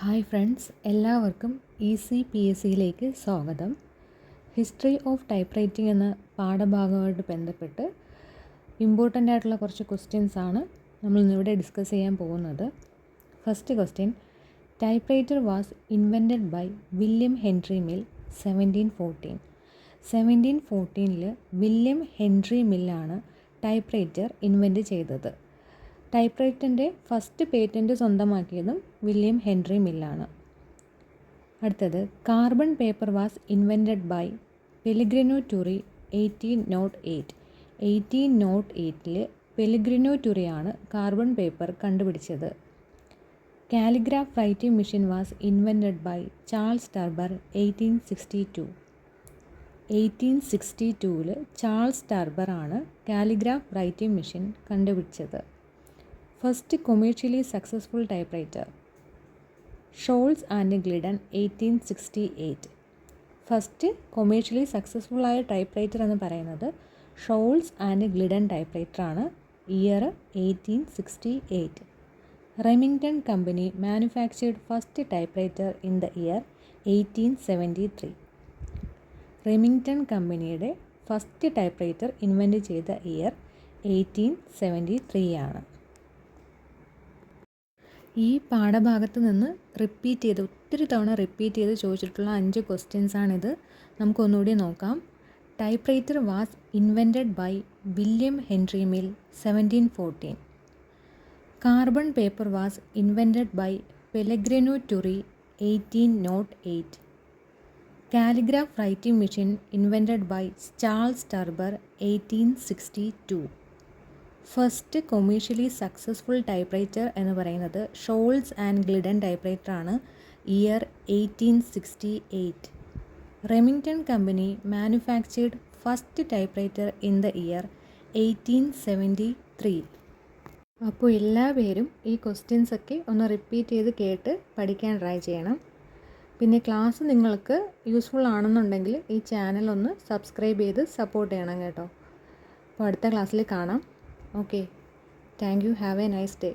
Hi friends, എല്ലാവർക്കും easy P S സിയിലേക്ക് സ്വാഗതം. ഹിസ്റ്ററി ഓഫ് ടൈപ്പ് റൈറ്റിംഗ് എന്ന പാഠഭാഗവുമായിട്ട് ബന്ധപ്പെട്ട് ഇമ്പോർട്ടൻ്റ് ആയിട്ടുള്ള കുറച്ച് ക്വസ്റ്റ്യൻസ് ആണ് നമ്മൾ ഇന്നിവിടെ ഡിസ്കസ് ചെയ്യാൻ പോകുന്നത്. First question, type writer was invented by William Henry Mill 1714. 1714 William Henry മില്ലാണ് ടൈപ്പ് റൈറ്റർ ഇൻവെൻറ്റ് ചെയ്തത്. ടൈപ്പ് റൈറ്ററിൻ്റെ ഫസ്റ്റ് പേറ്റൻറ്റ് സ്വന്തമാക്കിയതും വില്യം ഹെൻറി മില്ലാണ്. അടുത്തത്, carbon paper was invented by Pellegrino Turri 1808. 1808 Pellegrino ടുറിയാണ് കാർബൺ പേപ്പർ കണ്ടുപിടിച്ചത്. Calligraph writing machine was invented by Charles Thurber 1862. 1862 Charles ടർബറാണ് calligraph writing machine കണ്ടുപിടിച്ചത്. First commercially successful type writer Sholes and Glidden 1868. First commercially സക്സസ്ഫുള്ളായ type writer എന്ന് പറയുന്നത് Sholes and Glidden type റൈറ്ററാണ്. Year 1868. Remington company manufactured first type writer in the year 1873. Remington കമ്പനിയുടെ first type writer invent ചെയ്ത year 1873 ആണ്. ഈ പാഠഭാഗത്ത് നിന്ന് ഒത്തിരി തവണ റിപ്പീറ്റ് ചെയ്ത് ചോദിച്ചിട്ടുള്ള 5 ക്വസ്റ്റ്യൻസാണിത്. നമുക്കൊന്നുകൂടി നോക്കാം. Type writer was invented by William Henry Mill 1714. Carbon paper was invented by Pellegrino Turri 1808. Calligraph writing machine invented by Charles Thurber 1862. First commercially successful type writer എന്ന് പറയുന്നത് ഷോൾസ് ആൻഡ് ഗ്ലിഡൻ ടൈപ്പ് റൈറ്ററാണ്. Year 1868. Remington company manufactured first type writer in the year 1873. അപ്പോൾ എല്ലാ പേരും ഈ ക്വസ്റ്റ്യൻസൊക്കെ ഒന്ന് repeat ചെയ്ത് കേട്ട് പഠിക്കാൻ ട്രൈ ചെയ്യണം. പിന്നെ ക്ലാസ് നിങ്ങൾക്ക് യൂസ്ഫുൾ ആണെന്നുണ്ടെങ്കിൽ ഈ ചാനൽ ഒന്ന് സബ്സ്ക്രൈബ് ചെയ്ത് സപ്പോർട്ട് ചെയ്യണം കേട്ടോ. അപ്പോൾ അടുത്ത ക്ലാസ്സിൽ കാണാം. Okay, thank you. Have a nice day.